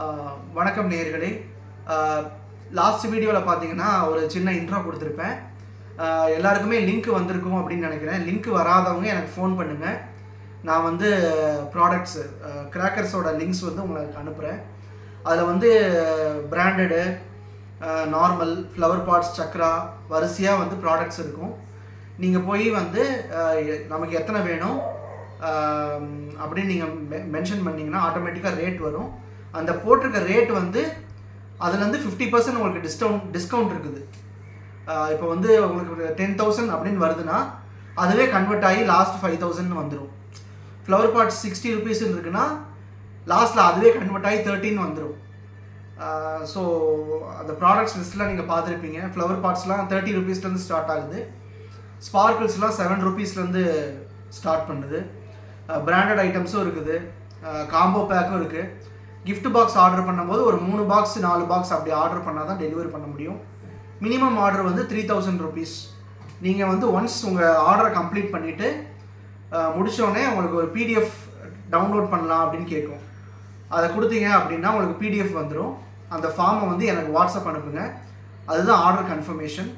வணக்கம் நேயர்களே. லாஸ்ட் வீடியோவில் பார்த்தீங்கன்னா ஒரு சின்ன இன்ட்ரோ கொடுத்துருப்பேன். எல்லாருக்குமே லிங்க் வந்திருக்கும் அப்படின்னு நினைக்கிறேன். லிங்க் வராதவங்க எனக்கு ஃபோன் பண்ணுங்கள். நான் வந்து ப்ராடக்ட்ஸு கிராக்கர்ஸோட லிங்க்ஸ் வந்து உங்களுக்கு அனுப்புகிறேன். அதில் வந்து பிராண்டடு, நார்மல், ஃப்ளவர் பாட்ஸ், சக்ரா வரிசையாக வந்து ப்ராடக்ட்ஸ் இருக்கும். நீங்கள் போய் வந்து நமக்கு எத்தனை வேணும் அப்படின்னு நீங்கள் மென்ஷன் பண்ணிங்கன்னா ஆட்டோமேட்டிக்காக ரேட் வரும். அந்த போட்டிருக்க ரேட் வந்து அதுலேருந்து 50% உங்களுக்கு டிஸ்கவுண்ட் இருக்குது. இப்போ வந்து உங்களுக்கு 10,000 அப்படின்னு வருதுன்னா அதுவே கன்வெர்ட் ஆகி லாஸ்ட் 5,000 வந்துடும். ஃப்ளவர் பாட்ஸ் 60 rupees இருக்குன்னா லாஸ்ட்டில் அதுவே கன்வெர்ட் ஆகி 13 வந்துடும். ஸோ அந்த ப்ராடக்ட்ஸ் லிஸ்ட்டில் நீங்கள் பார்த்துருப்பீங்க. ஃப்ளவர் பாட்ஸ்லாம் 30 rupeesலேருந்து ஸ்டார்ட் ஆகுது. ஸ்பார்க்கிள்ஸ்லாம் 7 rupeesலேருந்து ஸ்டார்ட் பண்ணுது. பிராண்டட் ஐட்டம்ஸும் இருக்குது, காம்போ பேக்கும் இருக்குது. கிஃப்ட் பாக்ஸ் ஆர்டர் பண்ணும்போது ஒரு 3 பாக்ஸ் 4 பாக்ஸ் அப்படி ஆர்டர் பண்ணால் தான் டெலிவரி பண்ண முடியும். மினிமம் ஆர்டர் வந்து 3,000 rupees. நீங்கள் வந்து ஒன்ஸ் உங்கள் ஆர்டரை கம்ப்ளீட் பண்ணிவிட்டு முடித்தோடனே உங்களுக்கு ஒரு பிடிஎஃப் டவுன்லோட் பண்ணலாம் அப்படின்னு கேட்கும். அதை கொடுத்தீங்க அப்படின்னா உங்களுக்கு பிடிஎஃப் வந்துடும். அந்த ஃபார்மை வந்து எனக்கு வாட்ஸ்அப் அனுப்புங்க. அதுதான் ஆர்டர் கன்ஃபர்மேஷன்.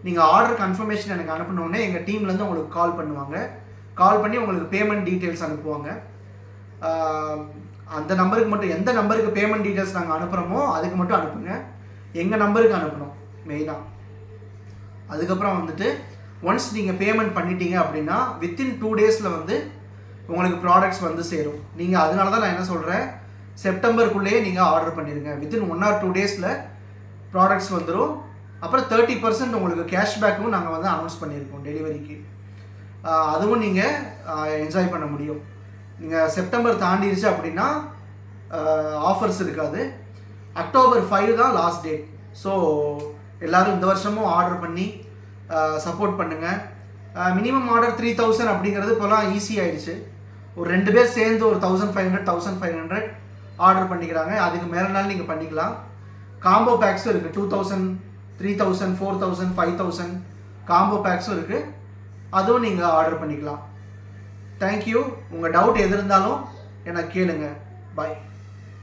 நீங்கள் ஆர்டர் கன்ஃபர்மேஷன் எனக்கு அனுப்பினோடனே எங்கள் டீம்லேருந்து உங்களுக்கு கால் பண்ணுவாங்க. கால் பண்ணி உங்களுக்கு பேமெண்ட் டீட்டெயில்ஸ் அனுப்புவாங்க. அந்த நம்பருக்கு மட்டும், எந்த நம்பருக்கு பேமெண்ட் டீட்டெயில்ஸ் நாங்கள் அனுப்புகிறோமோ அதுக்கு மட்டும் அனுப்புங்க. எங்கள் நம்பருக்கு அனுப்பணும் மெயினாக. அதுக்கப்புறம் வந்துட்டு ஒன்ஸ் நீங்கள் பேமெண்ட் பண்ணிட்டீங்க அப்படின்னா வித்தின் 2 daysல வந்து உங்களுக்கு ப்ராடக்ட்ஸ் வந்து சேரும். நீங்கள் அதனால தான் நான் என்ன சொல்கிறேன், செப்டம்பருக்குள்ளேயே நீங்கள் ஆர்டர் பண்ணிடுங்க. வித்தின் 1 or 2 daysல ப்ராடக்ட்ஸ் வந்துடும். அப்புறம் 30% உங்களுக்கு கேஷ்பேக்கும் நாங்கள் வந்து அனௌன்ஸ் பண்ணியிருக்கோம் டெலிவரிக்கு. அதுவும் நீங்கள் என்ஜாய் பண்ண முடியும். நீங்கள் செப்டம்பர் தாண்டிடுச்சு அப்படின்னா ஆஃபர்ஸ் இருக்காது. அக்டோபர் 5 தான் லாஸ்ட் டேட். ஸோ எல்லோரும் இந்த வருஷமும் ஆர்டர் பண்ணி சப்போர்ட் பண்ணுங்கள். மினிமம் ஆர்டர் 3,000 அப்படிங்கிறது இப்போலாம் ஈஸி ஆகிடுச்சு. ஒரு 2 பேர் சேர்ந்து ஒரு 1,500 ஆர்டர் பண்ணிக்கிறாங்க. அதுக்கு மேலேனாலும் நீங்கள் பண்ணிக்கலாம். காம்போ பேக்ஸும் இருக்குது. 2,000, 3,000, 4,000, 5,000 காம்போ பேக்ஸும் இருக்குது. அதுவும் நீங்கள் ஆர்டர் பண்ணிக்கலாம். தேங்க்யூ. உங்கள் டவுட் எது இருந்தாலும் எனக்கு கேளுங்க. பாய்.